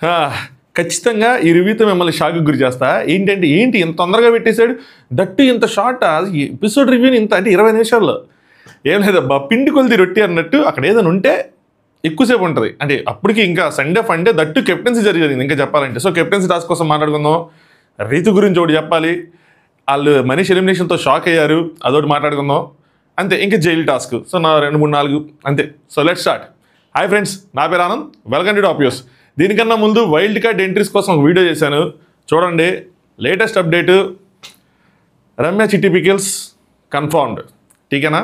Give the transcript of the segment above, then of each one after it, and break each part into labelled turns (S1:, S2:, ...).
S1: ఆ! ఖచ్చితంగా ఈ రివ్యూతో మిమ్మల్ని షాక్‌కి గురి చేస్తా. ఏంటి ఇంత తొందరగా పెట్టేసాడు. దట్టు ఇంత షార్టా? ఈ ఎపిసోడ్ రివ్యూని ఇంత అంటే 20 నిమిషాల్లో. ఏం లేదబ్బా పిండి కొలిది రొట్టె అన్నట్టు అక్కడ ఏదైనా ఉంటే ఎక్కువసేపు ఉంటది. అంటే అప్పటికి ఇంకా సండే ఫండే దట్టు కెప్టెన్సీ జరిగింది ఇంకా చెప్పాలంటే. సో కెప్టెన్సీ టాస్క్ కోసం మాట్లాడుకుందాం. రీతు గురించి ఒకటి చెప్పాలి. ఆళ్ళు మనీష్ ఎలిమినేషన్‌తో షాక్ అయ్యారు. అదొకటి మాట్లాడుకుందాం. అంతే ఇంకా జైలు టాస్క్. సో నా 2, 3, 4 అంతే. So let's start. Hi friends, నా పేరు Anand. Welcome to top news. దీనికన్నా ముందు వైల్డ్ కార్డ్ ఎంట్రీస్ కోసం ఒక వీడియో చేశాను. చూడండి. లేటెస్ట్ అప్డేటు రమ్య చిట్టి పికిల్స్ కన్ఫర్మ్డ్. ఠీకేనా?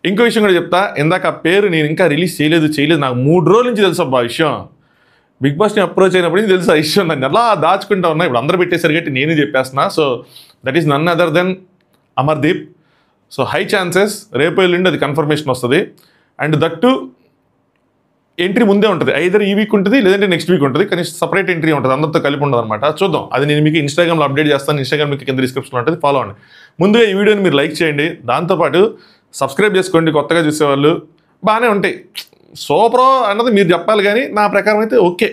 S1: ఇంకో విషయం కూడా చెప్తా. ఇందాక ఆ పేరు నేను ఇంకా రిలీజ్ చేయలేదు. నాకు 3 రోజుల నుంచి తెలుసు అబ్బా విషయం. బిగ్ బాస్ని అప్రోచ్ అయినప్పుడు నుంచి తెలుసు ఆ విషయం. నన్ను ఎలా దాచుకుంటా ఉన్నా. ఇప్పుడు అందరూ పెట్టేశారు కాబట్టి నేను చెప్పేస్తున్నా. So that is none other than Amardeep. So high chances రేపు ఎల్లుండి అది కన్ఫర్మేషన్ వస్తుంది. అండ్ దట్టు ఎంట్రీ ముందే ఉంటుంది. ఐదర్ ఈ వీక్ ఉంటుంది లేదంటే నెక్స్ట్ వీక్ ఉంటుంది. కానీ సపరేట్ ఎంట్రీ ఉంటుంది, అందరితో కలిపి ఉండదు అనమాట. చూద్దాం. అది నేను మీకు ఇన్స్టాగ్రామ్లో అప్డేట్ చేస్తాను. ఇన్స్టాగ్రామ్ మీకు కింద డిస్క్రిప్షన్లో ఉంటుంది, ఫాలో అవ్వండి. ముందుగా ఈ వీడియోని మీరు లైక్ చేయండి. దాంతోపాటు సబ్స్క్రైబ్ చేసుకోండి. కొత్తగా చూసేవాళ్ళు బాగానే ఉంటాయి. సూపర్ అన్నది మీరు చెప్పాలి, కానీ నా ప్రకారం అయితే ఓకే,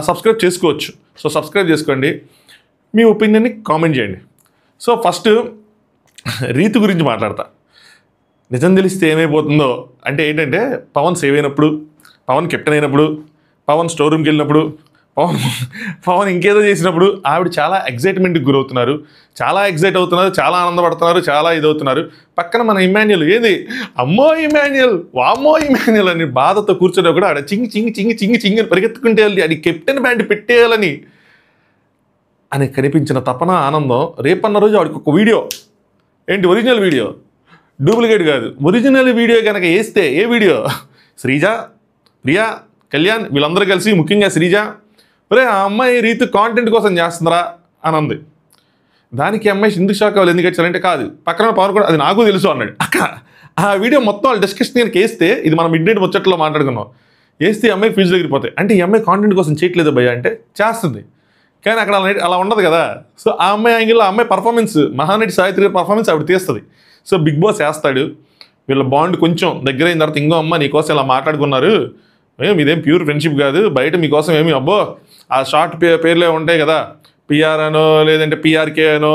S1: సబ్స్క్రైబ్ చేసుకోవచ్చు. సో సబ్స్క్రైబ్ చేసుకోండి. మీ ఒపీనియన్ని కామెంట్ చేయండి. సో ఫస్ట్ రీతు గురించి మాట్లాడతా. నిజం తెలిస్తే ఏమైపోతుందో అంటే ఏంటంటే, పవన్ సేవ్ అయినప్పుడు, పవన్ కెప్టెన్ అయినప్పుడు, పవన్ స్టోర్ రూమ్కి వెళ్ళినప్పుడు, పవన్ ఇంకేదో చేసినప్పుడు ఆవిడ చాలా ఎగ్జైట్మెంట్కి గురవుతున్నారు, చాలా ఎగ్జైట్ అవుతున్నారు, చాలా ఆనందపడుతున్నారు, చాలా ఇదవుతున్నారు. పక్కన మన ఇమాన్యుల్ ఏది అమ్మో ఇమాన్యుల్ వామ్మో ఇమాన్యుల్ అని బాధతో కూర్చొని కూడా ఆడ చింగి చింగి చింగి చింగి చింగి అని పరిగెత్తుకుంటే వెళ్ళి అది కెప్టెన్ బ్యాండ్ పెట్టేయాలని అని కనిపించిన తపన ఆనందం. రేపన్న రోజు ఆవిడకి ఒక వీడియో, ఏంటి ఒరిజినల్ వీడియో, డూప్లికేట్ కాదు, ఒరిజినల్ వీడియో కనుక వేస్తే, ఏ వీడియో, శ్రీజ, ప్రియా, కళ్యాణ్ వీళ్ళందరూ కలిసి, ముఖ్యంగా శ్రీజ, ఒరే ఆ అమ్మాయి రీతు కాంటెంట్ కోసం చేస్తుందిరా అని అంది. దానికి అమ్మాయి ఎందుకు షాక్ అవ్వాలి, ఎందుకు వచ్చారంటే, కాదు పక్కన పవన్ కూడా అది నాకు తెలుసు అన్నాడు. అక్క ఆ వీడియో మొత్తం వాళ్ళు డిస్కషన్ కనుక వేస్తే, ఇది మనం మిడ్ నైట్ ముచ్చట్లో మాట్లాడుకున్నాం, వేస్తే ఈ అమ్మాయి ఫీజు దగ్గర పోతాయి. అంటే ఈ అమ్మాయి కాంటెంట్ కోసం చేయట్లేదు భయ్య అంటే, చేస్తుంది కానీ అక్కడ అలా ఉండదు కదా. సో ఆ అమ్మాయి యాంగిల్లో ఆ అమ్మాయి పర్ఫార్మెన్స్, మహానటి సావిత్రి పర్ఫార్మెన్స్ ఆవిడ తీస్తుంది. సో బిగ్ బాస్ వేస్తాడు. వీళ్ళ బాండ్ కొంచెం దగ్గర అయిన తర్వాత, ఇంకో అమ్మ నీకోసం ఇలా మాట్లాడుకున్నారు, ఇదేం ప్యూర్ ఫ్రెండ్షిప్ కాదు, బయట మీకోసం ఏమి అబ్బో ఆ షార్ట్ పేర్లే ఉంటాయి కదా, పిఆర్ అనో లేదంటే పిఆర్కే అనో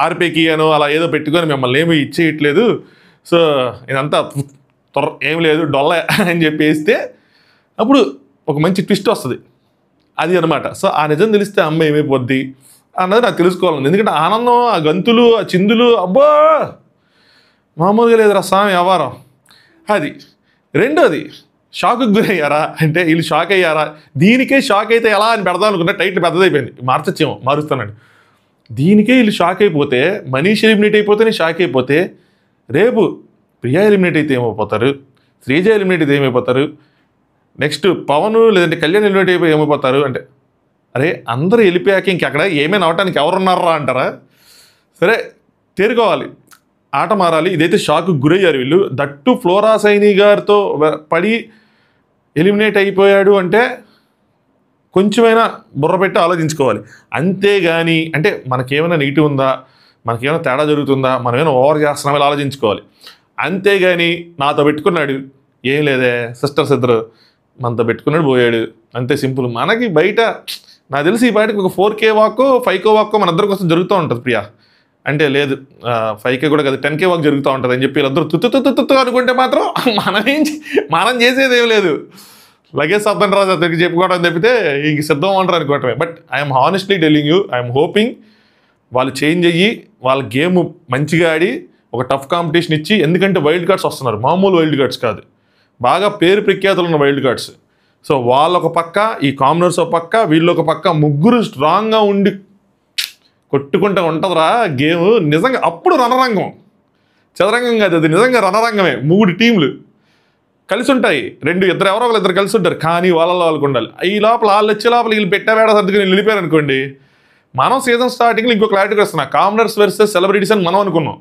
S1: ఆర్పీకి అనో అలా ఏదో పెట్టుకొని మిమ్మల్ని ఏమి ఇచ్చేయట్లేదు, సో ఇదంతా ఏం లేదు డొల్ల అని చెప్పి వేస్తే అప్పుడు ఒక మంచి ట్విస్ట్ వస్తుంది. అది అనమాట. సో ఆ నిజం తెలిస్తే అమ్మ ఏమైపోద్ది అన్నది నాకు తెలుసుకోవాలని. ఎందుకంటే ఆనందం, ఆ గంతులు, ఆ చిందులు అబ్బో మామూలుగా లేదురా స్వామి వ్యవహారం. అది రెండోది, షాక్కి గురయ్యారా అంటే, వీళ్ళు షాక్ అయ్యారా, దీనికే షాక్ అయితే ఎలా అని పెడదాం అనుకున్నా, టైటిల్ పెద్దదైపోయింది, మార్చచ్చేమో, మారుస్తానండి. దీనికే వీళ్ళు షాక్ అయిపోతే, మనీష్ ఎలిమినేట్ అయిపోతేనే షాక్ అయిపోతే, రేపు ప్రియా ఎలిమినేట్ అయితే ఏమైపోతారు, శ్రీజ ఎలిమినేట్ అయితే ఏమైపోతారు, నెక్స్ట్ పవన్ లేదంటే కళ్యాణ్ ఎలిమినేట్ అయిపోయి ఏమైపోతారు అంటే, అరే అందరూ వెళ్ళిపోయాక ఇంకెక్కడ ఏమైనా అవటానికి ఎవరున్నారా అంటారా? సరే తేరుకోవాలి, ఆట మారాలి. ఇదైతే షాక్కి గురయ్యారు వీళ్ళు. దట్టు ఫ్లోరా సైని గారితో పడి ఎలిమినేట్ అయిపోయాడు అంటే కొంచెమైనా బుర్ర పెట్టి ఆలోచించుకోవాలి. అంతేగాని అంటే మనకేమైనా నెగిటివ్ ఉందా, మనకేమైనా తేడా జరుగుతుందా, మనమేమైనా ఓవర్ చేస్తున్నామని ఆలోచించుకోవాలి. అంతేగాని నాతో పెట్టుకున్నాడు, ఏం లేదే సిస్టర్స్ ఇద్దరు మనతో పెట్టుకున్నాడు పోయాడు, అంతే సింపుల్. మనకి బయట నాకు తెలిసి ఈ బయటకు ఒక 4K వాక్ 5K వాక్ మన ఇద్దరి కోసం జరుగుతూ ఉంటుంది. ప్రియా అంటే లేదు 5K కూడా కదా 10K వాక్ జరుగుతూ ఉంటుంది అని చెప్పి వీళ్ళందరూ తుత్తు అనుకుంటే మాత్రం మనం చేసేది ఏం లేదు, లగేజ్ శబ్దం రాజు అతనికి చెప్పుకోవడం తప్పితే ఇంక సిద్ధం అంటారు అనుకోవటమే. But I'm honestly telling you, I'm hoping వాళ్ళు చేంజ్ అయ్యి వాళ్ళ గేమ్ మంచిగా ఆడి ఒక టఫ్ కాంపిటీషన్ ఇచ్చి, ఎందుకంటే వైల్డ్ కార్డ్స్ వస్తున్నారు, మామూలు వైల్డ్ కార్డ్స్ కాదు, బాగా పేరు ప్రఖ్యాతులు ఉన్న వైల్డ్ కార్డ్స్. సో వాళ్ళొక పక్క, ఈ కామనర్స్ ఒక పక్క, వీళ్ళొక పక్క, ముగ్గురు స్ట్రాంగ్గా ఉండి కొట్టుకుంటూ ఉంటుందిరా గేమ్. నిజంగా అప్పుడు రణరంగం, చదరంగం కాదు అది, నిజంగా రణరంగమే. 3 టీంలు కలిసి ఉంటాయి, ఇద్దరు ఎవరో ఒకరు కలిసి ఉంటారు, కానీ వాళ్ళకు ఉండాలి. ఈ లోపల వాళ్ళు వచ్చే లోపల వీళ్ళు పెట్టావేడ సర్దుకుని వెళ్ళిపోయారు అనుకోండి, మనం సీజన్ స్టార్టింగ్లో ఇంకో క్లారిటీకి వస్తున్నా, కామనర్స్ వర్సెస్ సెలబ్రిటీస్ అని మనం అనుకున్నాం,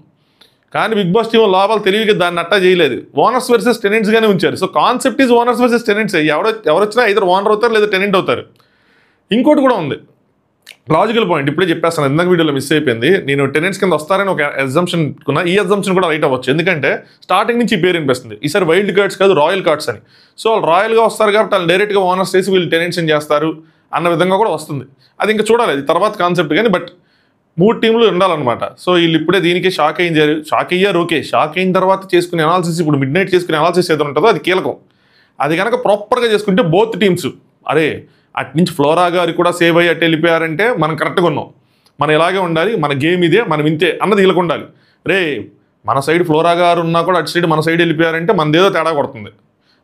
S1: కానీ బిగ్ బాస్ టీం లోపల తెలివిగా దాన్ని అట్టా చేయలేదు, ఓనర్స్ వర్సెస్ టెనెంట్స్గానే ఉంచారు. So concept is owners versus tenants. ఎవరు వచ్చినా ఇద్దరు ఓనర్ అవుతారు లేదా టెనెంట్ అవుతారు. ఇంకోటి కూడా ఉంది, లాజికల్ పాయింట్ ఇప్పుడే చెప్పేస్తాను, ఇందాక వీడియోలో మిస్ అయిపోయింది. నేను టెనెంట్స్ కింద వస్తారని ఒక ఎగ్జంప్షన్ కున్నా, ఈ ఎగ్జంప్షన్ కూడా రైట్ అవ్వచ్చు. ఎందుకంటే స్టార్టింగ్ నుంచి ఈ పేరు అనిపిస్తుంది, ఈసారి వైల్డ్ కార్డ్స్ కాదు రాయల్ కార్డ్స్ అని. సో వాళ్ళు రాయల్గా వస్తారు కాబట్టి వాళ్ళు డైరెక్ట్గా ఓనర్స్ చేసి వీళ్ళు టెనెంట్స్ చేస్తారు అన్న విధంగా కూడా వస్తుంది. అది ఇంకా చూడాలి, అది తర్వాత కాన్సెప్ట్. కానీ బట్ 3 టీంలు ఉండాలన్నమాట. సో వీళ్ళు ఇప్పుడే దీనికి షాక్ అయ్యారు. ఓకే, షాక్ అయిన తర్వాత చేసుకునే అనాలిసిస్, ఇప్పుడు మిడ్ నైట్ చేసుకునే అనాలిసిస్ ఏదో ఉంటుందో అది కీలకం. అది కనుక ప్రాపర్గా చేసుకుంటే బోత్ టీమ్స్, అరే అటు నుంచి ఫ్లోరా గారు కూడా సేవ్ అయ్యి అటు వెళ్ళిపోయారంటే మనం కరెక్ట్గా ఉన్నాం, మనం ఇలాగే ఉండాలి, మన గేమ్ ఇదే, మనం ఇంతే అన్నది వీళ్ళకి ఉండాలి. రే మన సైడ్ ఫ్లోరా గారు ఉన్నా కూడా అటు సైడ్ మన సైడ్ వెళ్ళిపోయారంటే మనదేదో తేడా కొడుతుంది,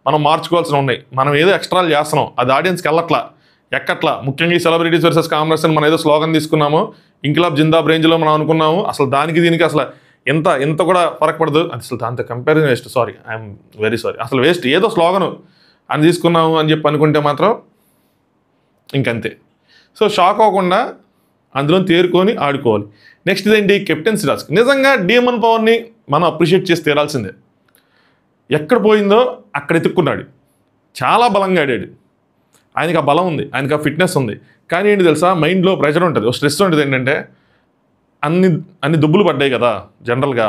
S1: మనం మార్చుకోవాల్సిన ఉన్నాయి, మనం ఏదో ఎక్స్ట్రాలు చేస్తున్నాం, అది ఆడియన్స్కి ఎక్కట్లా. ముఖ్యంగా ఈ సెలబ్రిటీస్ వర్సెస్ కామర్స్ అని మనం ఏదో స్లోగన్ తీసుకున్నాము, ఇంకిలాబ్ జిందాబ్ రేంజ్లో మనం అనుకున్నాము, అసలు దీనికి అసలు ఎంత కూడా ఫరక్ పడదు. అసలు దాంతో comparison waste, sorry, I'm very sorry, అసలు వేస్ట్. ఏదో స్లోగను అని తీసుకున్నాము అని చెప్పి అనుకుంటే మాత్రం ఇంకంతే. సో షాక్ అవ్వకుండా అందులో తేరుకొని ఆడుకోవాలి. నెక్స్ట్ ఏంటి, కెప్టెన్సీ టాస్క్. నిజంగా డీమన్ పవర్ని మనం అప్రిషియేట్ చేసి తీరాల్సిందే. ఎక్కడ పోయిందో అక్కడ ఎత్తుక్కున్నాడు, చాలా బలంగా ఆడాడు. ఆయనకి ఆ బలం ఉంది, ఆయనకి ఆ ఫిట్నెస్ ఉంది. కానీ ఏంటి తెలుసా, మైండ్లో ప్రెషర్ ఉంటుంది, స్ట్రెస్ ఉంటుంది. ఏంటంటే అన్ని దుబ్బులు పడ్డాయి కదా జనరల్గా.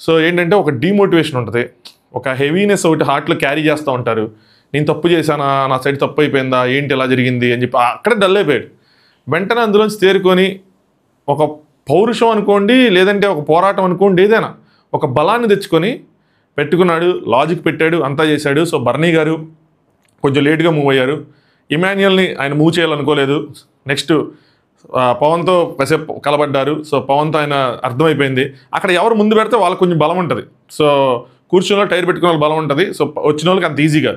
S1: సో ఏంటంటే ఒక డీమోటివేషన్ ఉంటుంది, ఒక హెవీనెస్ ఒకటి హార్ట్లో క్యారీ చేస్తూ ఉంటారు. నేను తప్పు చేశానా, నా సైడ్ తప్పు అయిపోయిందా, ఏంటి ఎలా జరిగింది అని చెప్పి అక్కడే డల్ అయిపోయాడు. వెంటనే అందులోంచి తేరుకొని ఒక పౌరుషం అనుకోండి, లేదంటే ఒక పోరాటం అనుకోండి, ఏదైనా ఒక బలాన్ని తెచ్చుకొని పెట్టుకున్నాడు, లాజిక్ పెట్టాడు, అంతా చేశాడు. సో బర్నీ గారు కొంచెం లేట్గా మూవ్ అయ్యారు, ఇమాన్యుయల్ని ఆయన మూవ్ చేయాలనుకోలేదు. నెక్స్ట్ పవన్తో కాసేపు కలబడ్డారు. సో పవన్తో ఆయన అర్థమైపోయింది, అక్కడ ఎవరు ముందు పెడితే వాళ్ళకి కొంచెం బలం ఉంటుంది. సో కూర్చున్న టైర్ పెట్టుకునే వాళ్ళకి బలం ఉంటుంది. సో వచ్చిన వాళ్ళకి అంత ఈజీగా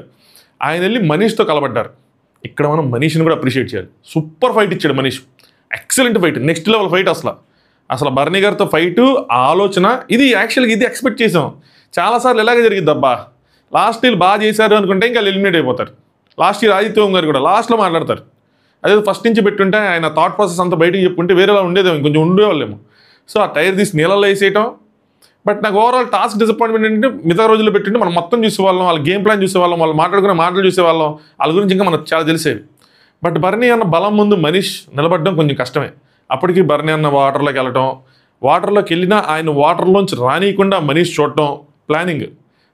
S1: ఆయన వెళ్ళి మనీష్తో కలబడ్డారు. ఇక్కడ మనం మనీష్ని కూడా అప్రిషియేట్ చేయాలి. సూపర్ ఫైట్ ఇచ్చాడు Manish, excellent fight, next level fight. అసలు బర్నీ గారితో ఫైటు, ఆలోచన, ఇది యాక్చువల్గా ఇది ఎక్స్పెక్ట్ చేసాం. చాలాసార్లు ఇలాగే జరిగింది అబ్బా, లాస్ట్ వీళ్ళు బాగా చేశారు అనుకుంటే ఇంకా ఎలిమినేట్ అయిపోతారు. లాస్ట్ ఇయర్ ఆదిత్య గారు కూడా లాస్ట్లో మాట్లాడతారు. అదే ఫస్ట్ నుంచి పెట్టుంటే ఆయన థాట్ ప్రాసెస్ అంతా బయటకు చెప్పుకుంటే వేరేలా ఉండేదేమో, కొంచెం ఉండేవాళ్ళేమో. సో ఆ టైర్ తీసి నీళ్ళలో వేసేయటం. బట్ నాకు ఓవరాల్ టాస్క్ డిసప్పాయింట్మెంట్ ఏంటంటే మిగతా రోజుల్లో పెట్టింటే మనం మొత్తం చూసేవాళ్ళం, వాళ్ళ గేమ్ ప్లాన్ చూసేవాళ్ళం, వాళ్ళు మాట్లాడుకునే మాటలు చూసేవాళ్ళం, వాళ్ళ గురించి ఇంకా మనకు చాలా తెలిసేవి. బట్ బర్నీ అన్న బలం ముందు మనీష్ నిలబడడం కొంచెం కష్టమే. అప్పటికి బర్నీ అన్న వాటర్లోకి వెళ్ళటం, వాటర్లోకి వెళ్ళినా ఆయన వాటర్లోంచి రానియకుండా మనీష్ చూడటం ప్లానింగ్.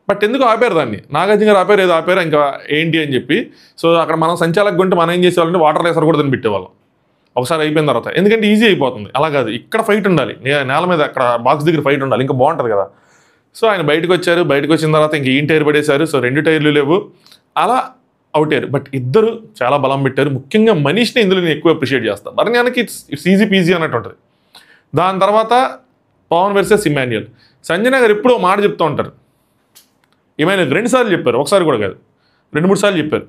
S1: బట్ ఎందుకు ఆపారు దాన్ని, నాగార్జున గారు ఆపారు, ఏదో ఆపారు, ఇంకా ఏంటి అని చెప్పి. సో అక్కడ మనం సంచాలక గుంటే మనం ఏం చేసేవాళ్ళంటే వాటర్ రేసర్ కూడా దాన్ని పెట్టేవాళ్ళం ఒకసారి అయిపోయిన తర్వాత, ఎందుకంటే ఈజీ అయిపోతుంది. అలా కాదు, ఇక్కడ ఫైట్ ఉండాలి, నేల మీద అక్కడ బాక్స్ దగ్గర ఫైట్ ఉండాలి, ఇంకా బాగుంటుంది కదా. సో ఆయన బయటకు వచ్చారు, బయటకు వచ్చిన తర్వాత ఇంక ఈయన టైర్ పడేశారు. సో 2 టైర్లు లేవు, అలా అవుట్ అయ్యారు. బట్ ఇద్దరు చాలా బలం పెట్టారు. ముఖ్యంగా మనీష్ని ఇందులో నేను ఎక్కువ అప్రిషియేట్ చేస్తాను. బర్నియానికి ఇట్స్ ఈజీ పీజీ అన్నట్టు ఉంటుంది. దాని తర్వాత పవన్ వర్సెస్ ఇమాన్యుయల్. సంజన గారు ఎప్పుడో మాట చెప్తూ ఉంటారు, ఇమాన్యుయల్ 2 సార్లు చెప్పారు, ఒకసారి కూడా కాదు, 2-3 సార్లు చెప్పారు,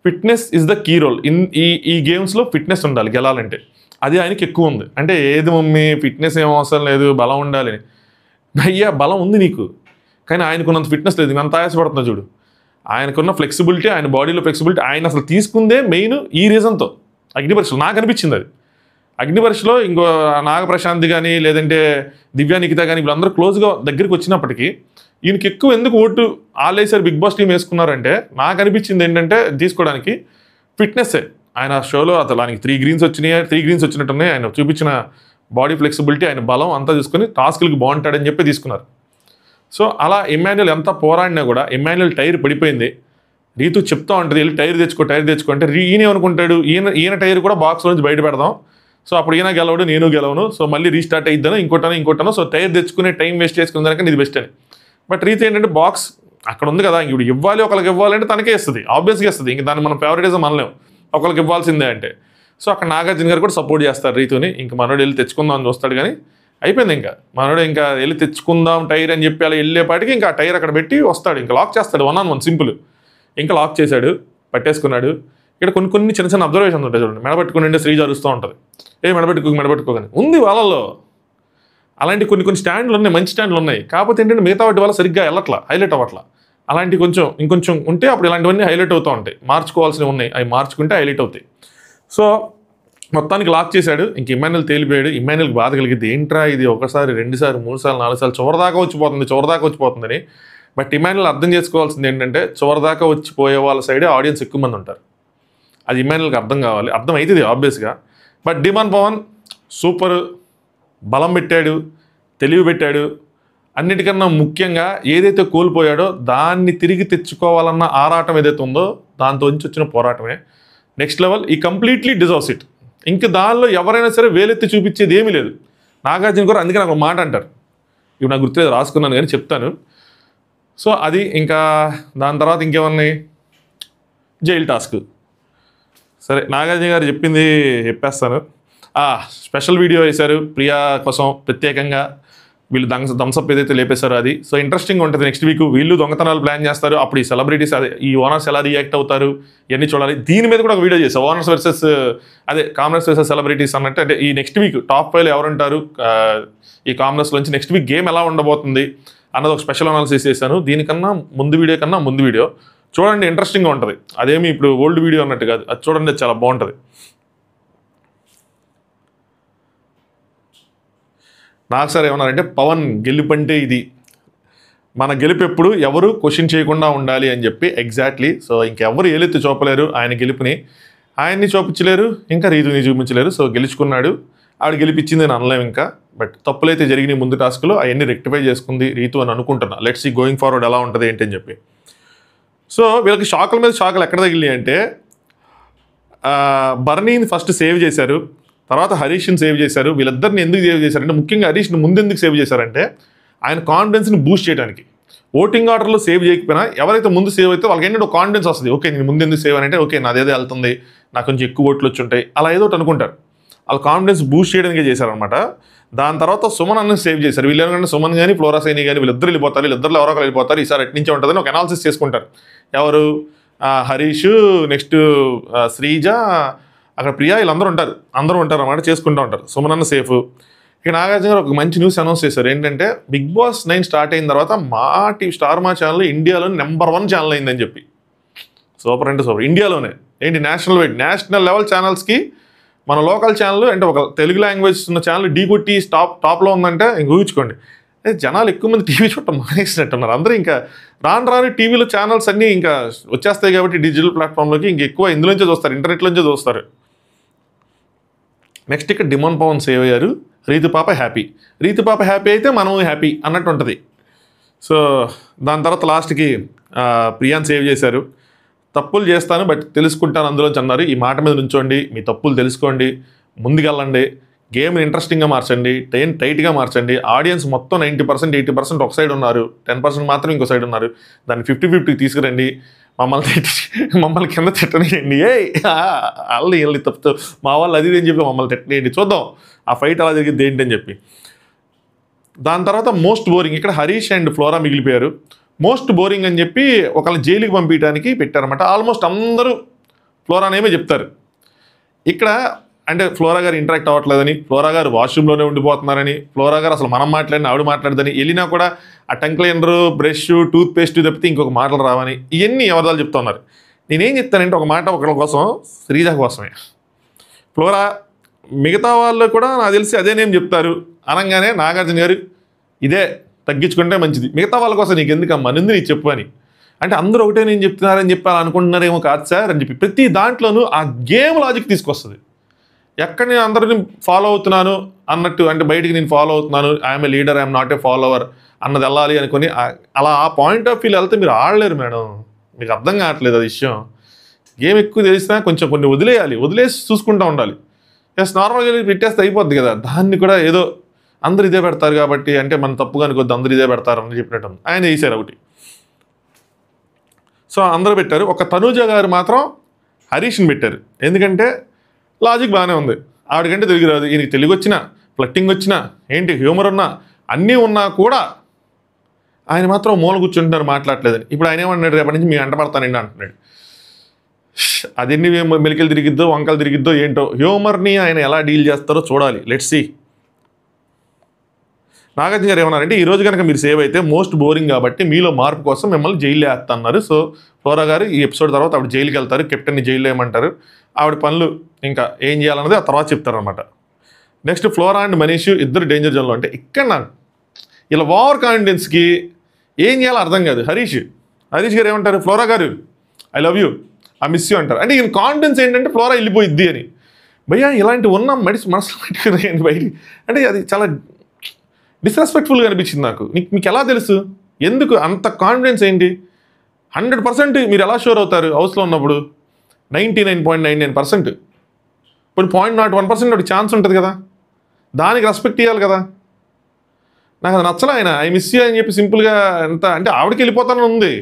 S1: fitness is the key role ఈ గేమ్స్లో. ఫిట్నెస్ ఉండాలి గెలాలంటే, అది ఆయనకి ఎక్కువ ఉంది. అంటే ఏది మమ్మీ ఫిట్నెస్ ఏం అవసరం లేదు, బలం ఉండాలి. అయ్యా బలం ఉంది నీకు, కానీ ఆయనకున్నంత ఫిట్నెస్ లేదు, అంత ఆయాసపడుతున్నా చూడు. ఆయనకున్న ఫ్లెక్సిబిలిటీ, ఆయన బాడీలో ఫ్లెక్సిబిలిటీ, ఆయన అసలు తీసుకుందే మెయిన్ ఈ రీజన్తో. అగ్నిపరీక్షలు నాకు అనిపించింది అది. అగ్నిపరీక్షలో ఇంకో నాగప్రశాంత్ కానీ, లేదంటే దివ్యానికిత కానీ, వీళ్ళందరూ క్లోజ్గా దగ్గరికి వచ్చినప్పటికీ ఈయనకి ఎక్కువ ఎందుకు ఓటు ఆలేసారి బిగ్ బాస్ టీం వేసుకున్నారంటే, నాకు అనిపించింది ఏంటంటే తీసుకోవడానికి ఫిట్నెస్సే. ఆయన షోలో అసలు ఆయనకి 3 గ్రీన్స్ వచ్చినాయి, 3 గ్రీన్స్ వచ్చినట్టున్నాయి. ఆయన చూపించిన బాడీ ఫ్లెక్సిబిలిటీ, ఆయన బలం అంతా తీసుకొని టాస్క్లకి బాగుంటాడని చెప్పి తీసుకున్నారు. సో అలా ఇమాన్యుయల్ ఎంత పోరాడినా కూడా, ఇమాన్యుయల్ టైర్ పడిపోయింది. రీతు చెప్తా ఉంటుంది, వెళ్ళి టైర్ తెచ్చుకో అంటే ఈయన ఏమనుకుంటాడు, ఈయన టైర్ కూడా బాక్స్ నుంచి బయట పెడదాం, సో అప్పుడు ఈయన గెలవడు, నేను గెలవను, సో మళ్ళీ రీస్టార్ట్ అయిద్దాను, ఇంకోటనో, సో టైర్ తెచ్చుకునే టైం వేస్ట్ చేసుకునే దానికంటే ఇది బెస్ట్ అని. బట్ రీతి ఏంటంటే బాక్స్ అక్కడ ఉంది కదా, ఇప్పుడు ఇవ్వాలి, ఒకరికి ఇవ్వాలంటే తనకే ఇస్తుంది, ఆబ్వియస్గా ఇస్తుంది, ఇంక దాన్ని మనం ఫేవరెటిజం అనలేం, ఒకరికి ఇవ్వాల్సిందే అంటే. సో అక్కడ నాగార్జున గారు కూడా సపోర్ట్ చేస్తారు రీతుని, ఇంక మనోడు వెళ్ళి తెచ్చుకుందాం అని చూస్తాడు. కానీ అయిపోయింది, ఇంకా మనోడు ఇంకా వెళ్ళి తెచ్చుకుందాం టైర్ అని చెప్పి అలా వెళ్ళేపాటికి ఇంకా టైర్ అక్కడ పెట్టి వస్తాడు, ఇంకా లాక్ చేస్తాడు, 1-on-1 సింపుల్. ఇంకా లాక్ చేశాడు, పట్టేసుకున్నాడు. ఇక్కడ కొన్ని చిన్న అబ్జర్వేషన్స్ ఉంటాయి చూడండి. మెడబెట్టుకుని శ్రీజ అరుస్తూ ఉంటుంది, మెడబెట్టుకోగానే ఉంది వాళ్ళలో. అలాంటి కొన్ని స్టాండ్లు ఉన్నాయి, మంచి స్టాండ్లు ఉన్నాయి. కాకపోతే ఏంటంటే మిగతా వాటి వల్ల సరిగ్గా హైలైట్ అవ్వట్లా. అలాంటి ఇంకొంచెం ఉంటే అప్పుడు ఇలాంటివన్నీ హైలైట్ అవుతూ ఉంటాయి. మార్చుకోవాల్సినవి ఉన్నాయి, అవి మార్చుకుంటే హైలైట్ అవుతాయి. సో మొత్తానికి లాక్ చేశాడు. ఇంక ఇమాన్యుయల్ తేలిపోయాడు. ఇమాన్యుయల్కి బాధ కలిగింది, ఏంట్రా ఇది 1 సారి 2 సారి 3 సార్లు 4 సార్లు చివరిదాకా వచ్చిపోతుందని. బట్ ఇమాన్యుయల్ అర్థం చేసుకోవాల్సింది ఏంటంటే, చివరిదాకా వచ్చిపోయే వాళ్ళ సైడే ఆడియన్స్ ఎక్కువ మంది ఉంటారు. అది ఇమాన్యుయల్కి అర్థం కావాలి, అర్థం అవుతుంది ఆబ్వియస్గా. బట్ డిమాన్ పవన్ సూపర్, బలం పెట్టాడు, తెలివి పెట్టాడు. అన్నిటికన్నా ముఖ్యంగా ఏదైతే కోల్పోయాడో దాన్ని తిరిగి తెచ్చుకోవాలన్న ఆరాటం ఏదైతే ఉందో దాంతో నుంచి వచ్చిన పోరాటమే నెక్స్ట్ లెవెల్. ఈ కంప్లీట్లీ డిజర్వ్స్ ఇట్. ఇంక దానిలో ఎవరైనా సరే వేలెత్తి చూపించేది ఏమీ లేదు. నాగార్జున గారు అందుకే నాకు ఒక మాట అంటారు, ఇవి నాకు గుర్తులేదు, రాసుకున్నాను కానీ చెప్తాను. సో అది ఇంకా దాని తర్వాత ఇంకేమన్నాయి, జైల్ టాస్క్. సరే నాగార్జున గారు చెప్పింది చెప్పేస్తాను. స్పెషల్ వీడియో వేశారు ప్రియా కోసం ప్రత్యేకంగా, వీళ్ళు థమ్సప్ ఏదైతే లేపేశారో అది. సో ఇంట్రెస్టింగ్ ఉంటుంది. నెక్స్ట్ వీక్ వీళ్ళు దొంగతనాలు ప్లాన్ చేస్తారు, అప్పుడు ఈ సెలబ్రిటీస్ అదే ఈ ఓనర్స్ ఎలా రియాక్ట్ అవుతారు ఇవన్నీ చూడాలి. దీని మీద కూడా ఒక వీడియో చేస్తాం, ఓనర్స్ వర్సెస్ అదే కామనర్స్ వర్సెస్ సెలబ్రిటీస్ అన్నట్టు. అంటే ఈ నెక్స్ట్ వీక్ టాప్ 5 ఎవరుంటారు ఈ కామనర్స్ నుంచి, నెక్స్ట్ వీక్ గేమ్ ఎలా ఉండబోతుంది అన్నది ఒక స్పెషల్ అనాలిసిస్ చేశాను. దీనికన్నా ముందు వీడియో కన్నా ముందు వీడియో చూడండి, ఇంట్రెస్టింగ్గా ఉంటుంది. అదేమి ఇప్పుడు ఓల్డ్ వీడియో అన్నట్టు కాదు, అది చూడండి, చాలా బాగుంటుంది. నాకు సార్ ఏమన్నారంటే, పవన్ గెలుపంటే ఇది, మన గెలుపు ఎప్పుడు ఎవరు క్వశ్చన్ చేయకుండా ఉండాలి అని చెప్పి. ఎగ్జాక్ట్లీ. సో ఇంకెవరు ఏలెత్తి చూపలేరు ఆయన గెలుపుని, ఆయన్ని చూపించలేరు, ఇంకా రీతుని చూపించలేరు. సో గెలుచుకున్నాడు, ఆవిడ గెలిపించింది అని అనలేము ఇంకా. బట్ తప్పులైతే జరిగినాయి ముందు టాస్క్లో, అవన్నీ రెక్టిఫై చేసుకుంది రీతు అని అనుకుంటున్నా. లెట్స్ సీ గోయింగ్ ఫార్వర్డ్ ఎలా ఉంటుంది ఏంటి అని చెప్పి. సో వీళ్ళకి షాకుల మీద షాకులు ఎక్కడ తగిలినాయి అంటే, బర్నీని ఫస్ట్ సేవ్ చేశారు, తర్వాత హరీష్ని సేవ్ చేశారు. వీళ్ళిద్దరిని ఎందుకు సేవ్ చేశారంటే, ముఖ్యంగా హరీష్ని ముందు ఎందుకు సేవ్ చేశారంటే ఆయన కాన్ఫిడెన్స్ని బూస్ట్ చేయడానికి. ఓటింగ్ ఆర్డర్లో సేవ్ చేయకపోయినా ఎవరైతే ముందు సేవ్ అయితే వాళ్ళకి ఏంటంటే ఒక కాన్ఫిడెన్స్ వస్తుంది. ఓకే నేను ముందు ఎందుకు సేవ్ అంటే, ఓకే నాదేదో వెళ్తుంది, నాకు కొంచెం ఎక్కువ ఓట్లు వచ్చి ఉంటాయి, అలా ఏదో ఒకటి అనుకుంటారు. వాళ్ళ కాన్ఫిడెన్స్ బూస్ట్ చేయడానికి చేశారనమాట. దాని తర్వాత సుమన్ అన్న సేవ్ చేశారు. వీళ్ళు ఏంటంటే సుమన్ కానీ ఫ్లోరా సైని కానీ వీళ్ళిద్దరు వెళ్ళిపోతారు, వీళ్ళిద్దరు ఎవరో ఒకరు వెళ్ళిపోతారు, ఈసారి ఎటు నుంచే ఉంటుందని ఒక అనాలిసిస్ చేసుకుంటారు. ఎవరు, హరీష్, నెక్స్ట్ శ్రీజ, అక్కడ ప్రియా, వీళ్ళందరూ ఉంటారు, అందరూ ఉంటారు అన్నమాట, చేసుకుంటూ ఉంటారు. సుమన్ అన్న సేఫ్. ఇక నాగార్జున గారు ఒక మంచి న్యూస్ అనౌన్స్ చేశారు. ఏంటంటే బిగ్ బాస్ 9 స్టార్ట్ అయిన తర్వాత మా టీవీ స్టార్ మా ఛానల్ ఇండియాలో #1 ఛానల్ అయిందని చెప్పి. సూపర్ అంటే సూపర్. ఇండియాలోనే ఏంటి, నేషనల్ లెవెల్ ఛానల్స్కి మన లోకల్ ఛానల్ అంటే ఒక తెలుగు లాంగ్వేజ్ ఉన్న ఛానల్ ఢీ కొట్టి టాప్లో ఉందంటే ఇంక ఊహించుకోండి. జనాలు ఎక్కువ మంది టీవీ చూడటం మానేసినట్టున్నారు అందరూ. ఇంకా రాను టీవీలో ఛానల్స్ అన్నీ ఇంకా వచ్చేస్తాయి కాబట్టి డిజిటల్ ప్లాట్ఫామ్లోకి ఇంక ఎక్కువ ఇందులోంచే చూస్తారు, ఇంటర్నెట్లోంచే చూస్తారు. నెక్స్ట్ ఇక్కడ డిమాన్ పవన్ సేవ్ అయ్యారు, రీతు పాప హ్యాపీ. రీతు పాప హ్యాపీ అయితే మనం హ్యాపీ అన్నట్టు ఉంటుంది. సో దాని తర్వాత లాస్ట్కి ప్రియాని సేవ్ చేశారు. తప్పులు చేస్తాను బట్ తెలుసుకుంటాను అందులోంచి అన్నారు. ఈ మాట మీద నుంచోండి, మీ తప్పులు తెలుసుకోండి, ముందుకెళ్ళండి, గేమ్ని ఇంట్రెస్టింగ్గా మార్చండి, టైట్గా మార్చండి. ఆడియన్స్ మొత్తం 90% 80% ఒక సైడ్ ఉన్నారు, 10% మాత్రం ఇంకో సైడ్ ఉన్నారు. దాన్ని 50-50 తీసుకురండి. మమ్మల్ని కింద తిట్టనియండి. వీళ్ళని తప్పుతో మా వాళ్ళు అది అని చెప్పి మమ్మల్ని తిట్టనియండి, చూద్దాం ఆ ఫైట్ అలా జరిగింది ఏంటి అని చెప్పి. దాని తర్వాత మోస్ట్ బోరింగ్, ఇక్కడ హరీష్ అండ్ ఫ్లోరా మిగిలిపోయారు. మోస్ట్ బోరింగ్ అని చెప్పి ఒకళ్ళని జైలుకి పంపించడానికి పెట్టారన్నమాట. ఆల్మోస్ట్ అందరూ ఫ్లోరానేమే చెప్తారు. ఇక్కడ అంటే ఫ్లోరా గారు ఇంటరాక్ట్ అవ్వట్లేదని, ఫ్లోరా గారు వాష్రూమ్లోనే ఉండిపోతున్నారని, ఫ్లోరా గారు అసలు మనం మాట్లాడిన ఆవిడ మాట్లాడదని, వెళ్ళినా కూడా ఆ tongue cleaner, brush, toothpaste తప్పితే ఇంకొక మాటలు రావని, ఇవన్నీ ఎవరిదాలు చెప్తున్నారు. నేనేం చెప్తానంటే ఒక మాట ఒకళ్ళ కోసం, శ్రీజ కోసమే. ఫ్లోరా మిగతా వాళ్ళు కూడా నాకు తెలిసి అదేనేం చెప్తారు అనగానే నాగార్జున గారు ఇదే తగ్గించుకుంటే మంచిది, మిగతా వాళ్ళ కోసం నీకు ఎందుకమ్మా, నింది నీకు చెప్పు అని. అంటే అందరూ ఒకటే నేను చెప్తున్నారని చెప్పి అనుకుంటున్నారేమో కాదు సార్ అని చెప్పి ప్రతి దాంట్లోనూ ఆ గేమ్ లాజిక్ తీసుకొస్తుంది. ఎక్కడ నేను అందరిని ఫాలో అవుతున్నాను అన్నట్టు, అంటే బయటికి నేను ఫాలో అవుతున్నాను, I'm a leader, I'm not a follower అన్నది వెళ్ళాలి అనుకుని అలా ఆ పాయింట్ ఆఫ్ వ్యూలో వెళ్తే మీరు ఆడలేరు మేడం. మీకు అర్థం కావట్లేదు అది విషయం. గేమ్ ఎక్కువ తెలిసినా కొంచెం కొన్ని వదిలేసి చూసుకుంటూ ఉండాలి. ఎస్ నార్మల్గా పెట్టేస్తే అయిపోద్ది కదా. దాన్ని కూడా ఏదో అందరు ఇదే పెడతారు కాబట్టి, అంటే మన తప్పుగా అనుకోద్దు, అందరు ఇదే పెడతారు అని చెప్పినట్టు ఆయన వేసారు ఒకటి. సో అందరూ పెట్టారు. ఒక తనూజ గారు మాత్రం హరీష్ని పెట్టారు. ఎందుకంటే లాజిక్ బాగానే ఉంది, ఆవిడకంటే తెలుగు రాదు, ఈయనకి తెలుగు వచ్చినా, ఫ్లట్టింగ్ వచ్చినా, ఏంటి హ్యూమర్ ఉన్నా, అన్నీ ఉన్నా కూడా ఆయన మాత్రం మూల కూర్చుంటున్నారు మాట్లాడలేదని. ఇప్పుడు ఆయన ఏమన్నాడు, రేపటి నుంచి మీ అంట పడతానండి అంటున్నాడు. అదెన్ని మెలికలు తిరిగిద్దో వంకలు తిరిగిద్దో ఏంటో, హ్యూమర్ని ఆయన ఎలా డీల్ చేస్తారో చూడాలి. Let's see. నాగార్జున గారు ఏమన్నారంటే, ఈరోజు కనుక మీరు సేవ్ అయితే మోస్ట్ బోరింగ్ కాబట్టి మీలో మార్పు కోసం మిమ్మల్ని జైలు వేస్తున్నారు. సో ఫ్లోరా గారు ఈ ఎపిసోడ్ తర్వాత ఆవిడ జైలుకి వెళ్తారు, కెప్టెన్ని జైలు వేయమంటారు, ఆవిడ పనులు ఇంకా ఏం చేయాలన్నది ఆ తర్వాత చెప్తారనమాట. నెక్స్ట్ ఫ్లోరా అండ్ మనీష్ ఇద్దరు డేంజర్ జోన్లో. అంటే ఇక్కడ నాకు ఇలా ఓవర్ కాన్ఫిడెన్స్కి ఏం చేయాలో అర్థం కాదు. హరీష్ గారు ఏమంటారు, ఫ్లోరా గారు I love you, I miss you అంటారు. అంటే ఈయన కాన్ఫిడెన్స్ ఏంటంటే ఫ్లోరా వెళ్ళిపోయిద్ది అని. భయ్యా ఇలాంటి ఉన్న మనసులో పెట్టుకున్నాయండి బయట అంటే అది చాలా డిస్రెస్పెక్ట్ఫుల్గా అనిపించింది నాకు. మీకు ఎలా తెలుసు, ఎందుకు అంత కాన్ఫిడెన్స్ ఏంటి? 100% మీరు ఎలా షూర్ అవుతారు హౌస్లో ఉన్నప్పుడు? 99.99%. ఇప్పుడు 0.01% ఒకటి ఛాన్స్ ఉంటుంది కదా, దానికి రెస్పెక్ట్ ఇవ్వాలి కదా. నాకు అది నచ్చలే. ఆయన ఐ మిస్ యూ అని చెప్పి సింపుల్గా ఎంత అంటే ఆవిడకి వెళ్ళిపోతానని ఉంది,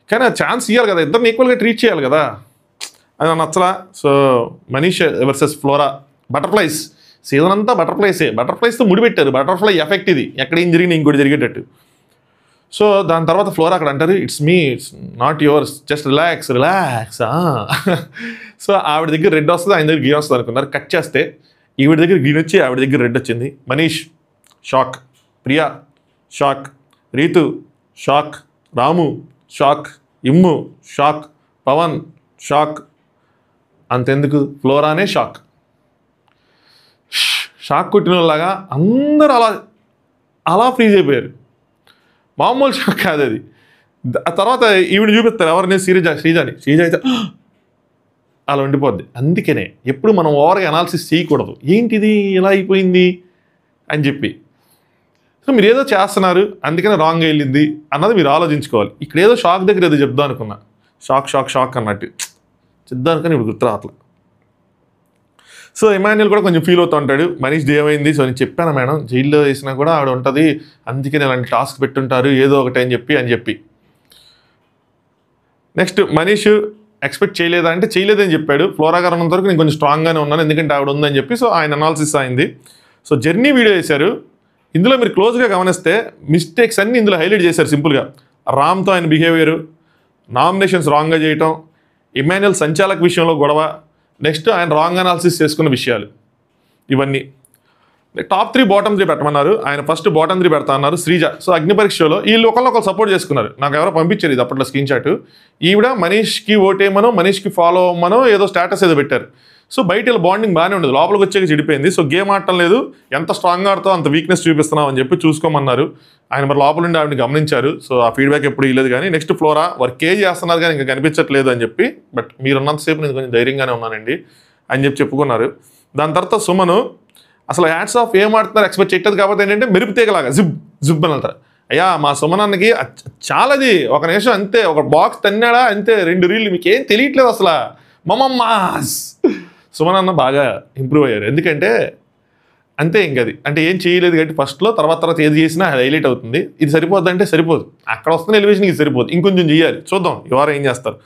S1: కానీ ఆ ఛాన్స్ ఇవ్వాలి కదా, ఇద్దరిని ఈక్వల్గా ట్రీట్ చేయాలి కదా, అది నాకు నచ్చలా. So Manish versus Flora, butterflies season అంతా బటర్ఫ్లైస్తో ముడిపెట్టారు. బటర్ఫ్లై ఎఫెక్ట్ ఇది, ఎక్కడ ఏం జరిగినా ఇంకోటి జరిగేటట్టు. సో దాని తర్వాత ఫ్లోరా అక్కడ అంటారు it's me, it's not yours, just relax. So ఆవిడ దగ్గర రెడ్ వస్తుంది, ఆయన దగ్గర గ్రీన్ వస్తుంది అనుకున్నారు. కట్ చేస్తే ఈవిడ దగ్గర గ్రీన్ వచ్చి ఆవిడ దగ్గర రెడ్ వచ్చింది. Manish shock, Priya shock, Ritu shock, Ramu shock, Immu shock, Pavan shock. అంతెందుకు ఫ్లోరానే షాక్. షాక్ కొట్టిన వాళ్ళలాగా అందరూ అలా ఫ్రీజ్ అయిపోయారు. మామూలు షాక్ కాదు అది. ఆ తర్వాత ఈవిడ చూపిస్తారు ఎవరిని, శ్రీజ అయితే అలా ఉండిపోద్ది. అందుకనే ఎప్పుడు మనం ఓవర్గా అనాలిసిస్ చేయకూడదు, ఏంటిది ఇలా అయిపోయింది అని చెప్పి. సో మీరు ఏదో చేస్తున్నారు అందుకనే రాంగ్ వెళ్ళింది అన్నది మీరు ఆలోచించుకోవాలి. ఇక్కడ ఏదో షాక్ దగ్గర ఏదో చెప్దాం అనుకున్నా, షాక్ అన్నట్టు చెప్దాం అనుకుని ఇప్పుడు గుర్తు రావట్లా. సో ఇమాన్యుల్ కూడా కొంచెం ఫీల్ అవుతూ ఉంటాడు, మనీష్ ఏమైంది. సో నేను చెప్పాను మేడం, జైల్లో వేసినా కూడా ఆవిడ ఉంటుంది, అందుకని అలాంటి టాస్క్ పెట్టుంటారు ఏదో ఒకటి అని చెప్పి. నెక్స్ట్ మనీష్ ఎక్స్పెక్ట్ చేయలేదా అంటే చేయలేదని చెప్పాడు. ఫ్లోరా గారు ఉన్నంత వరకు నేను కొంచెం స్ట్రాంగ్గానే ఉన్నాను ఎందుకంటే ఆవిడ ఉందని చెప్పి. సో ఆయన అనాలిసిస్ అయింది. సో జర్నీ వీడియో వేశారు. ఇందులో మీరు క్లోజ్గా గమనిస్తే మిస్టేక్స్ అన్నీ ఇందులో హైలైట్ చేశారు సింపుల్గా. రామ్తో ఆయన బిహేవియరు, నామినేషన్స్ రాంగ్గా చేయటం, ఇమాన్యుల్ సంచాలక్ విషయంలో గొడవ, నెక్స్ట్ ఆయన రాంగ్ అనాలిసిస్ చేసుకున్న విషయాలు, ఇవన్నీ. టాప్ 3 బాటమ్ 3 పెట్టమన్నారు. ఆయన ఫస్ట్ బాటమ్ 3 పెడతా అన్నారు శ్రీజ. సో అగ్ని పరీక్షలో వీళ్ళు ఒకళ్ళు సపోర్ట్ చేసుకున్నారు. నాకు ఎవరో పంపించారు ఇది అప్పట్లో స్క్రీన్ షాట్. ఈవిడ మనీష్కి ఓటేయమనో మనీష్కి ఫాలో అవ్వమనో ఏదో స్టేటస్ ఏదో పెట్టారు. సో బయట ఇలా బాండింగ్ బాగానే ఉండదు, లోపలికి వచ్చాక చెడిపోయింది. సో గేమ్ ఆడటం లేదు, ఎంత స్ట్రాంగ్గా ఆడుతావు అంత వీక్నెస్ చూపిస్తున్నావు అని చెప్పి చూసుకోమన్నారు. ఆయన మరి లోపల నుండి ఆవిడని గమనించారు. సో ఆ ఫీడ్బ్యాక్ ఎప్పుడు ఇవ్వలేదు. కానీ నెక్స్ట్ ఫ్లోరా వర్క్ చేస్తున్నారు కానీ ఇంకా కనిపించట్లేదు అని చెప్పి, బట్ మీరు ఉన్నంతసేపు నేను కొంచెం ధైర్యంగానే ఉన్నానండి అని చెప్పుకున్నారు. దాని తర్వాత సుమను అసలు హ్యాట్స్ ఆఫ్ ఏం ఆడుతున్నారు ఎక్స్పెక్ట్ చేయట్లేదు, కాబట్టి ఏంటంటే మెరుపు తీగలాగా జిబ్ అని అంటారు. అయ్యా మా సుమనాన్నకి చాలాది ఒక నిమిషం అంతే, ఒక బాక్స్ తన్నాడా అంతే, 2 రీళ్ళు, మీకేం తెలియట్లేదు అసలు మమ్మమ్మాస్. సుమనాన్న బాగా ఇంప్రూవ్ అయ్యారు, ఎందుకంటే అంతే ఇంకది అంటే ఏం చేయలేదు కాబట్టి ఫస్ట్లో, తర్వాత ఏది చేసినా హైలైట్ అవుతుంది. ఇది సరిపోద్ది అంటే సరిపోదు, అక్కడ వస్తున్న ఎలివేషన్ ఇది సరిపోదు, ఇంకొంచెం చేయాలి. చూద్దాం ఎవరు ఏం చేస్తారు.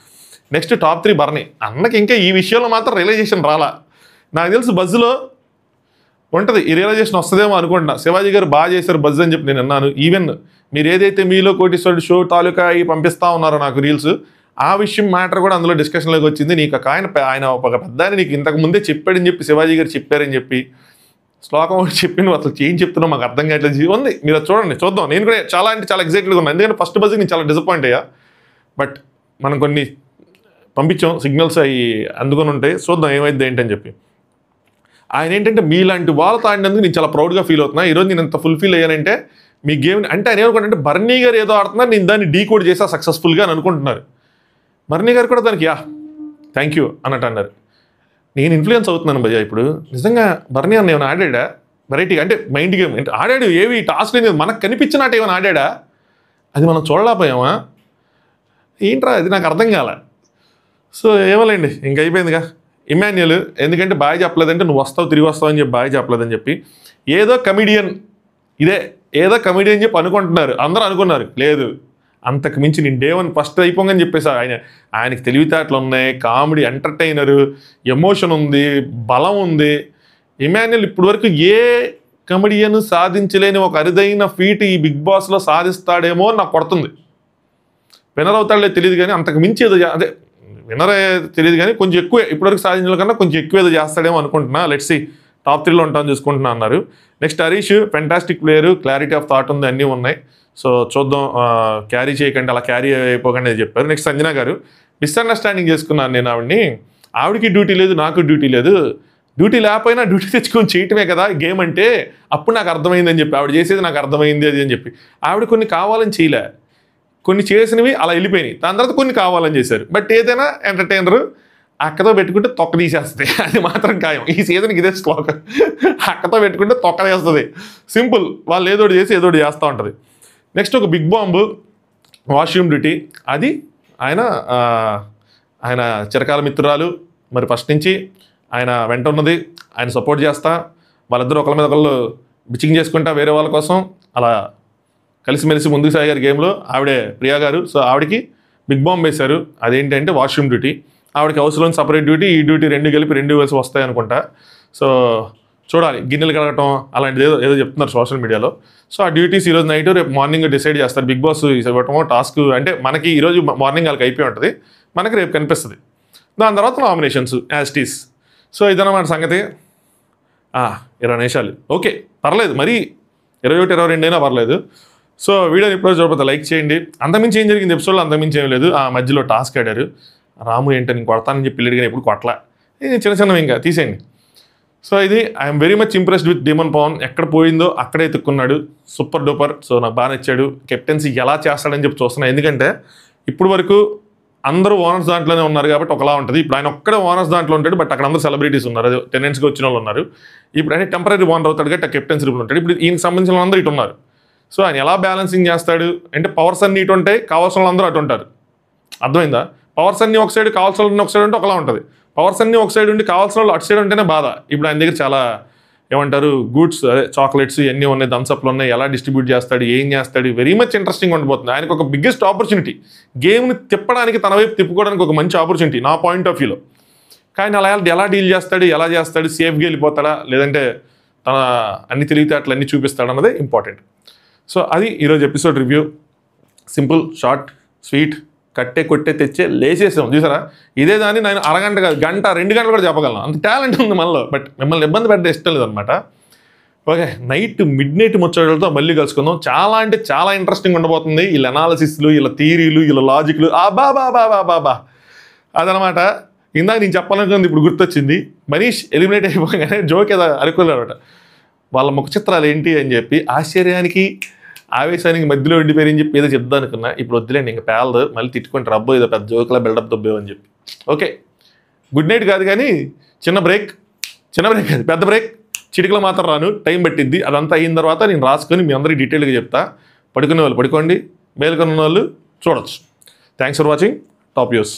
S1: Next top 3 బర్నీ. అన్నకి ఇంకా ఈ విషయంలో మాత్రం రియలైజేషన్ రాలా. నాకు తెలుసు బజ్లో ఉంటుంది, ఈ రియలైజేషన్ వస్తుందేమో అనుకుంటున్నా. శివాజీ గారు బాగా చేశారు బజ్ అని చెప్పి నేను అన్నాను. ఈవెన్ మీరు ఏదైతే మీలో కోటీశ్వరుడు షో తాలూకా అవి పంపిస్తూ ఉన్నారో నాకు రీల్స్, ఆ విషయం మ్యాటర్ కూడా అందులో డిస్కషన్లోకి వచ్చింది. నీకు ఆయన ఒక పెద్ద నీకు ఇంతకు ముందే చెప్పాడని చెప్పి శివాజీ గారు చెప్పారని చెప్పి శ్లోకం ఒకటి చెప్పి నువ్వు అసలు ఏం చెప్తున్నావు మాకు అర్థం కావట్లేదు ఉంది. మీరు అది చూడండి, చూద్దాం. నేను కూడా చాలా అంటే చాలా ఎగ్జైటెడ్గా ఉన్నాను, ఎందుకంటే ఫస్ట్ బజ్కి నేను చాలా డిసప్పాయింట్ అయ్యా. బట్ మనం కొన్ని పంపించాం సిగ్నల్స్ అవి అందుకొని ఉంటాయి, చూద్దాం ఏమైంది ఏంటని చెప్పి. ఆయన ఏంటంటే మీలాంటి వాళ్ళతో ఆడినందుకు నేను చాలా ప్రౌడ్గా ఫీల్ అవుతున్నా. ఈరోజు నేను ఎంత ఫుల్ఫిల్ అయ్యానంటే మీ గేమ్ అంటే ఆయన ఏమనుకుంటే బర్నీ గారు ఏదో ఆడుతున్నారు, నేను దాన్ని డీకోడ్ చేసా సక్సెస్ఫుల్గా అని అనుకుంటున్నారు. బర్నీ గారు కూడా దానికి థ్యాంక్ యూ అన్నట్టు అన్నారు. నేను ఇన్ఫ్లుయెన్స్ అవుతున్నాను భయ్యా ఇప్పుడు. నిజంగా బర్నీ అన్న ఏమైనా ఆడాడా వెరైటీగా, అంటే మైండ్ గేమ్ అంటే ఆడాడు, ఏవి టాస్క్ లేదు మనకు కనిపించినట్టు ఏమైనా ఆడాడా, అది మనం చూడలేకపోయామా ఏంట్రా, అది నాకు అర్థం కాలే. సో ఏమోలేండి ఇంక అయిపోయిందిగా. ఇమాన్యుల్ ఎందుకంటే బాగా చెప్పలేదంటే నువ్వు వస్తావు తిరిగి వస్తావు అని చెప్పి బాగా చెప్పలేదని చెప్పి ఏదో కమిడియన్ ఏదో కమిడియన్ చెప్పి అనుకుంటున్నారు, అందరూ అనుకున్నారు. లేదు, అంతకు మించి నేను డే 1 ఫస్ట్ అయిపోగానే చెప్పేసా. ఆయనకి తెలివితేటలు ఉన్నాయి, కామెడీ, ఎంటర్టైనరు, ఎమోషన్ ఉంది, బలం ఉంది. ఇమాన్యుల్ ఇప్పటి వరకు ఏ కమిడియన్ సాధించలేని ఒక అరుదైన ఫీట్ ఈ బిగ్ బాస్లో సాధిస్తాడేమో నాకు కొడుతుంది. విన్నర్ అవుతాడో తెలియదు కానీ అంతకు మించి ఏదో అదే విన్నర్ తెలియదు కానీ కొంచెం ఎక్కువ ఇప్పటివరకు సాధించడం కన్నా కొంచెం ఎక్కువ ఏదో చేస్తాడేమో అనుకుంటున్నా. లెట్స్ సీ, టాప్ 3లో ఉంటామని చూసుకుంటున్నా అన్నారు. Next Harish fantastic player, clarity of thought ఉంది, అన్నీ ఉన్నాయి. సో చూద్దాం, క్యారీ చేయకండి, అలా క్యారీ అయిపోకండి అని చెప్పారు. నెక్స్ట్ సంజన గారు మిస్అండర్స్టాండింగ్ చేసుకున్నాను నేను ఆవిడని, ఆవిడకి డ్యూటీ లేదు నాకు డ్యూటీ లేదు, డ్యూటీ లేకపోయినా డ్యూటీ తెచ్చుకొని చేయటమే కదా గేమ్ అంటే, అప్పుడు నాకు అర్థమైంది అని చెప్పి ఆవిడ చేసేది నాకు అర్థమైంది అది అని చెప్పి. ఆవిడ కొన్ని కావాలని చేయలే, కొన్ని చేసినవి అలా వెళ్ళిపోయినాయి, దాని తర్వాత కొన్ని కావాలని చేశారు. బట్ ఏదైనా ఎంటర్టైనరు అక్కతో పెట్టుకుంటే తొక్క తీసేస్తుంది, అది మాత్రం ఖాయం. ఈ సీజన్కి ఇదే స్లోగన్, అక్కతో పెట్టుకుంటే తొక్క తీస్తుంది. సింపుల్, వాళ్ళు ఏదోటి చేసి ఏదోటి చేస్తూ ఉంటుంది. నెక్స్ట్ ఒక బిగ్ బాంబు వాష్రూమ్ డ్యూటీ, అది ఆయన చిరకాల మిత్రురాలు, మరి ఫస్ట్ నుంచి ఆయన వెంట ఉన్నది, ఆయన సపోర్ట్ చేస్తా, వాళ్ళిద్దరూ ఒకళ్ళ మీద ఒకళ్ళు బిచ్చింగ్ చేసుకుంటా వేరే వాళ్ళ కోసం అలా కలిసిమెలిసి ముందుకు సాగారు గేమ్లో. ఆవిడే ప్రియా గారు. సో ఆవిడకి బిగ్ బాంబ్ వేశారు, అదేంటంటే వాష్రూమ్ డ్యూటీ. ఆవిడకి హౌస్లోని సపరేట్ డ్యూటీ, ఈ డ్యూటీ రెండు కలిసి వస్తాయి అనుకుంటా. సో చూడాలి, గిన్నెలు కడగటం అలాంటిది ఏదో చెప్తున్నారు సోషల్ మీడియాలో. సో ఆ డ్యూటీస్ ఈరోజు నైట్ రేపు మార్నింగ్ డిసైడ్ చేస్తారు. బిగ్ బాస్ ఇవ్వటమో టాస్క్ అంటే మనకి ఈరోజు మార్నింగ్ వాళ్ళకి అయిపోయి ఉంటుంది, మనకి రేపు కనిపిస్తుంది. దాని తర్వాత నామినేషన్స్ యాజ్ టీస్. సో ఇదన్నమాట సంగతి. 20 నిమిషాలు ఓకే, పర్లేదు, మరి 21, 22 అయినా పర్లేదు. సో వీడియోని ఇప్పుడు చూడకపోతే లైక్ చేయండి. అంతమించి ఏం జరిగింది ఎపిసోడ్లో? అంతమించి ఏం లేదు. ఆ మధ్యలో టాస్క్ ఆడారు, రాము ఏంటో నేను కొడతానని చెప్పి పిల్లడిగా ఎప్పుడు కొట్టలా, ఇది చిన్నవి ఇంకా తీసేయండి. సో ఇది I'm very much impressed with demon Pavan. ఎక్కడ పోయిందో అక్కడే ఎత్తుక్కున్నాడు, సూపర్ డూపర్. సో నాకు బాగా నచ్చాడు. కెప్టెన్సీ ఎలా చేస్తాడని చెప్పి చూస్తున్నాను, ఎందుకంటే ఇప్పుడు వరకు అందరూ ఓనర్స్ దాంట్లోనే ఉన్నారు కాబట్టి ఒకలా ఉంటుంది. ఇప్పుడు ఆయన ఒక్కడే ఓనర్స్ దాంట్లో ఉంటాడు, బట్ అక్కడ అందరూ సెలబ్రిటీస్ ఉన్నారు, అది టెనెంట్స్గా వచ్చిన వాళ్ళు ఉన్నారు. ఇప్పుడు ఆయన టెంపరీ ఓనర్ అవుతాడు కాబట్టి కెప్టెన్సీ రూమ్లో ఉంటాడు. ఇప్పుడు ఈయనకి సంబంధించిన వాళ్ళందరూ ఇటు ఉన్నారు. సో ఆయన ఎలా బ్యాలెన్సింగ్ చేస్తాడు అంటే, పవర్స్ అన్ని ఇటు ఉంటాయి, కావాల్సిన వాళ్ళందరూ అటు ఉంటారు. అర్థమైందా? పవర్స్ అన్ని ఒక సైడ్, కావాల్సిన వాళ్ళు ఒక సైడ్ ఉంటే ఒకలా ఉంటుంది. పవర్స్ అన్ని ఒక సైడ్ ఉండి కావాల్సిన వాళ్ళు అటు సైడ్ ఉంటేనే బాధ. ఇప్పుడు ఆయన దగ్గర చాలా ఏమంటారు గూడ్స్, అదే చాక్లెట్స్ ఇవన్నీ ఉన్నాయి, థమ్స్అప్లు ఉన్నాయి, ఎలా డిస్ట్రిబ్యూట్ చేస్తాడు, ఏం చేస్తాడు, వెరీ మచ్ ఇంట్రెస్టింగ్ ఉండబోతుంది. ఆయనకు ఒక బిగ్గెస్ట్ ఆపర్చునిటీ, గేమ్ని తిప్పడానికి, తన వైపు తిప్పుకోవడానికి ఒక మంచి ఆపర్చునిటీ నా పాయింట్ ఆఫ్ వ్యూలో. కానీ అలా ఎలా డీల్ చేస్తాడు, ఎలా చేస్తాడు, సేఫ్గా వెళ్ళిపోతాడా లేదంటే తన అన్ని తెలివితేటలు అన్నీ చూపిస్తాడు అన్నదే ఇంపార్టెంట్. సో అది ఈరోజు episode review. Simple, short, sweet, కట్టే కొట్టే తెచ్చే లేచేసాం. చూసారా? ఇదే దాన్ని నేను అరగంట కాదు, గంట 2 గంటలు కూడా చెప్పగలను, అంత టాలెంట్ ఉంది మనలో. బట్ మిమ్మల్ని ఇబ్బంది పెట్టే ఇష్టం లేదనమాట. ఓకే, నైట్ మిడ్ నైట్ ముచ్చటలతో మళ్ళీ కలుసుకుందాం. చాలా అంటే చాలా ఇంట్రెస్టింగ్ ఉండబోతుంది. వీళ్ళ అనాలిసిస్లు, వీళ్ళ థియరీలు, వీళ్ళ లాజిక్లు, బాబా అదనమాట. ఇందాక నేను చెప్పాలనుకుంది ఇప్పుడు గుర్తొచ్చింది. మనీష్ ఎలిమినేట్ అయిపోగానే జోక్ ఏదో అనుకోలేదన్నమాట, వాళ్ళ ముఖ చిత్రాలు ఏంటి అని చెప్పి ఆశ్చర్యానికి ఆవేశానికి మధ్యలో ఉండిపోయారని చెప్పి ఏదో చెప్దాం అనుకున్నా. ఇప్పుడు వద్దులేండి, ఇంకా పేలదు, మళ్ళీ తిట్టుకుంటారు, రబ్బో ఏదో పెద్ద జోక్లా బిల్డప్ దొబ్బేవు అని చెప్పి. ఓకే, గుడ్ నైట్ కాదు కానీ చిన్న బ్రేక్ కాదు, పెద్ద బ్రేక్. చిటికలో మాత్రం రాను, టైం పట్టిద్ది. అదంతా అయిన తర్వాత నేను రాసుకొని మీ అందరికీ డీటెయిల్గా చెప్తా. పడుకునే వాళ్ళు పడుకోండి, మేలుకున్న వాళ్ళు చూడొచ్చు. Thanks for watching. Top news.